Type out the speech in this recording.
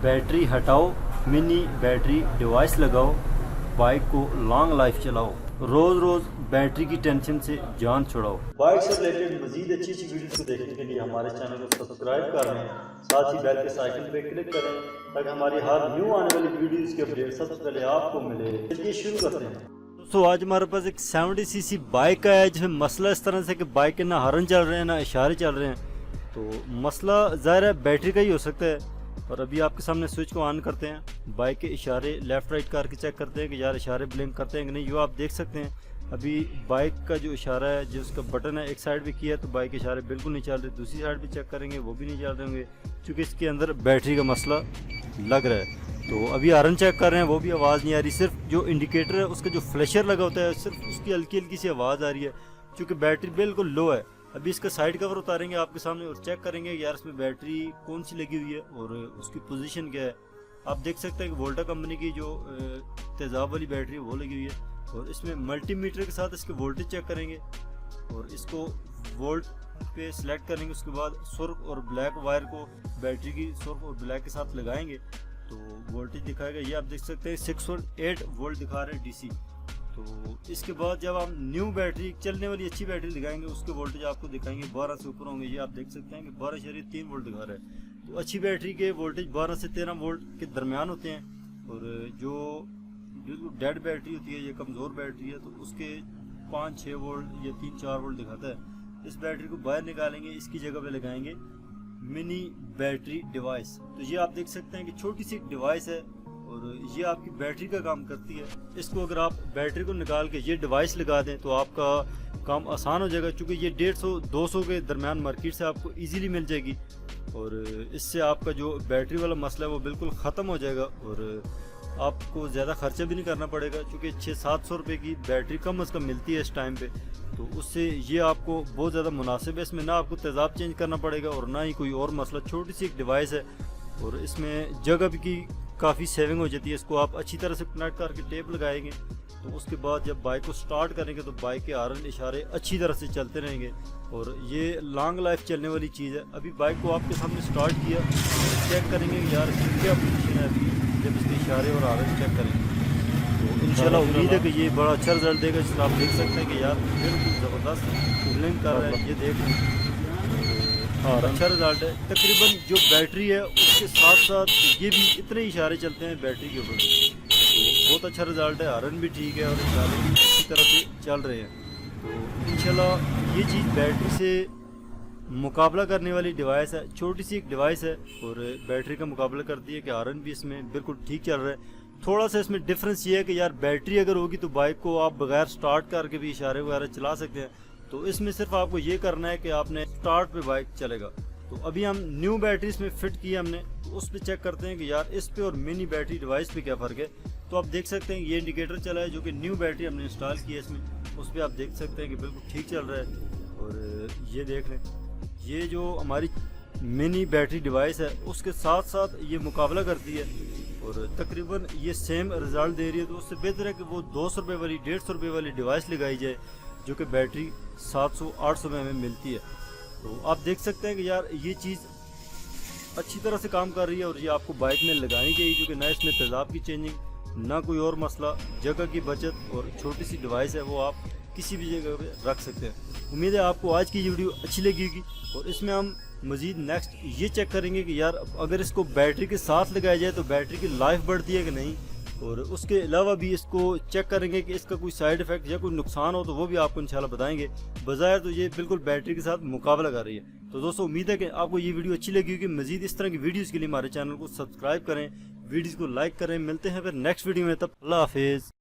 Battery हटाओ, mini battery device लगाओ, bike को लॉन्ग लाइफ चलाओ, रोज़ रोज़ बैटरी की टेंशन से जान छुड़ाओ। बाइक से रिलेटेड मजीद अच्छी अच्छी वीडियोस को देखने के लिए हमारे चैनल को सब्सक्राइब कर लें, साथ ही बेल के आइकन पे क्लिक करें ताकि हमारी हर न्यू आने वाली वीडियोस के अपडेट सबसे पहले आपको मिले। चलिए शुरू करते हैं। तो आज हमारे पास एक 70 सीसी बाइक का है जिसमें मसला इस तरह से कि बाइक के ना हॉर्न चल रहे हैं ना इशारे चल रहे हैं। तो मसला ज़ाहिर है बैटरी का ही हो सकता है। और अभी आपके सामने स्विच को ऑन करते हैं, बाइक के इशारे लेफ़्ट राइट करके चेक करते हैं कि यार इशारे ब्लिंक करते हैं कि नहीं। जो आप देख सकते हैं अभी बाइक का जो इशारा है, जो उसका बटन है, एक साइड भी किया तो बाइक के इशारे बिल्कुल नहीं चल रहे। दूसरी साइड भी चेक करेंगे वो भी नहीं चल रहे होंगे क्योंकि इसके अंदर बैटरी का मसला लग रहा है। तो अभी हॉर्न चेक कर रहे हैं वो भी आवाज़ नहीं आ रही। सिर्फ जो इंडिकेटर है उसका जो फ्लैशर लगा होता है सिर्फ उसकी हल्की हल्की सी आवाज़ आ रही है क्योंकि बैटरी बिल्कुल लो है। अभी इसका साइड कवर उतारेंगे आपके सामने और चेक करेंगे यार इसमें बैटरी कौन सी लगी हुई है और उसकी पोजीशन क्या है। आप देख सकते हैं कि वोल्टा कंपनी की जो तेज़ाब वाली बैटरी है वो लगी हुई है। और इसमें मल्टीमीटर के साथ इसके वोल्टेज चेक करेंगे और इसको वोल्ट पे सिलेक्ट करेंगे। उसके बाद सुर्ख और ब्लैक वायर को बैटरी की सुर्ख और ब्लैक के साथ लगाएंगे तो वोल्टेज दिखाएगा। ये आप देख सकते हैं 6.8 वोल्ट दिखा रहे हैं डीसी। तो इसके बाद जब हम न्यू बैटरी चलने वाली अच्छी बैटरी दिखाएंगे उसके वोल्टेज आपको दिखाएंगे 12 से ऊपर होंगे। ये आप देख सकते हैं कि 12.3 वोल्ट दिखा रहा है। तो अच्छी बैटरी के वोल्टेज 12 से 13 वोल्ट के दरमियान होते हैं। और जो बिल्कुल डेड बैटरी होती है, ये कमज़ोर बैटरी है, तो उसके 5-6 वोल्ट या 3-4 वोल्ट दिखाता है। इस बैटरी को बाहर निकालेंगे, इसकी जगह पे लगाएंगे मिनी बैटरी डिवाइस। तो ये आप देख सकते हैं कि छोटी सी डिवाइस है और ये आपकी बैटरी का काम करती है। इसको अगर आप बैटरी को निकाल के ये डिवाइस लगा दें तो आपका काम आसान हो जाएगा क्योंकि ये 150-200 के दरमियान मार्केट से आपको इजीली मिल जाएगी। और इससे आपका जो बैटरी वाला मसला है वो बिल्कुल ख़त्म हो जाएगा और आपको ज़्यादा खर्चा भी नहीं करना पड़ेगा क्योंकि 600-700 रुपये की बैटरी कम अज़ कम मिलती है इस टाइम पे। तो उससे ये आपको बहुत ज़्यादा मुनासिब है। इसमें ना आपको तेज़ाब चेंज करना पड़ेगा और ना ही कोई और मसला। छोटी सी एक डिवाइस है और इसमें जगह की काफ़ी सेविंग हो जाती है। इसको आप अच्छी तरह से कनेक्ट करके टेप लगाएंगे तो उसके बाद जब बाइक को स्टार्ट करेंगे तो बाइक के हॉर्न इशारे अच्छी तरह से चलते रहेंगे और ये लॉन्ग लाइफ चलने वाली चीज़ है। अभी बाइक को आपके सामने स्टार्ट किया, चेक करेंगे कि यार क्या पोजीशन है अभी जब इसके इशारे और हॉर्न चेक करेंगे तो इंशाल्लाह उम्मीद है कि ये बड़ा अच्छा रिजल्ट देगा। जिसमें आप देख सकते हैं कि यार बिल्कुल ज़बरदस्त ब्लिंक कर रहा है, ये देख और अच्छा रिजल्ट है। तकरीबन जो बैटरी है उसके साथ साथ ये भी इतने इशारे चलते हैं बैटरी के ऊपर, तो बहुत अच्छा रिजल्ट है। हॉर्न भी ठीक है और इशारे भी अच्छी तरह से चल रहे हैं। तो इंशाल्लाह ये चीज़ बैटरी से मुकाबला करने वाली डिवाइस है। छोटी सी एक डिवाइस है और बैटरी का मुकाबला करती है कि हॉर्न भी इसमें बिल्कुल ठीक चल रहा है। थोड़ा सा इसमें डिफरेंस ये है कि यार बैटरी अगर होगी तो बाइक को आप बगैर स्टार्ट करके भी इशारे वगैरह चला सकते हैं। तो इसमें सिर्फ आपको ये करना है कि आपने स्टार्ट पे बाइक चलेगा। तो अभी हम न्यू बैटरी इसमें फिट की हमने, तो उस पर चेक करते हैं कि यार इस पे और मिनी बैटरी डिवाइस पे क्या फ़र्क है। तो आप देख सकते हैं ये इंडिकेटर चला है जो कि न्यू बैटरी हमने इंस्टॉल की है इसमें, उस पर आप देख सकते हैं कि बिल्कुल ठीक चल रहा है। और ये देख लें, ये जो हमारी मिनी बैटरी डिवाइस है उसके साथ साथ ये मुकाबला करती है और तकरीबन ये सेम रिज़ल्ट दे रही है। तो उससे बेहतर है कि वो 200 रुपये वाली 150 रुपये वाली डिवाइस लगाई जाए जो कि बैटरी 700-800 में हमें मिलती है। तो आप देख सकते हैं कि यार ये चीज़ अच्छी तरह से काम कर रही है और ये आपको बाइक में लगानी चाहिए क्योंकि ना इसमें तेज़ाब की चेंजिंग ना कोई और मसला, जगह की बचत और छोटी सी डिवाइस है वो आप किसी भी जगह पे रख सकते हैं। उम्मीद है आपको आज की ये वीडियो अच्छी लगी होगी और इसमें हम मज़ीद नेक्स्ट ये चेक करेंगे कि यार अगर इसको बैटरी के साथ लगाया जाए तो बैटरी की लाइफ बढ़ती है कि नहीं। और उसके अलावा भी इसको चेक करेंगे कि इसका कोई साइड इफ़ेक्ट या कोई नुकसान हो तो वो भी आपको इंशाल्लाह बताएंगे। बज़ाहिर तो ये बिल्कुल बैटरी के साथ मुकाबला कर रही है। तो दोस्तों उम्मीद है कि आपको ये वीडियो अच्छी लगी होगी। मज़ीद इस तरह की वीडियोज़ के लिए हमारे चैनल को सब्सक्राइब करें, वीडियोज़ को लाइक करें। मिलते हैं फिर नेक्स्ट वीडियो में, तब अल्लाह हाफिज़।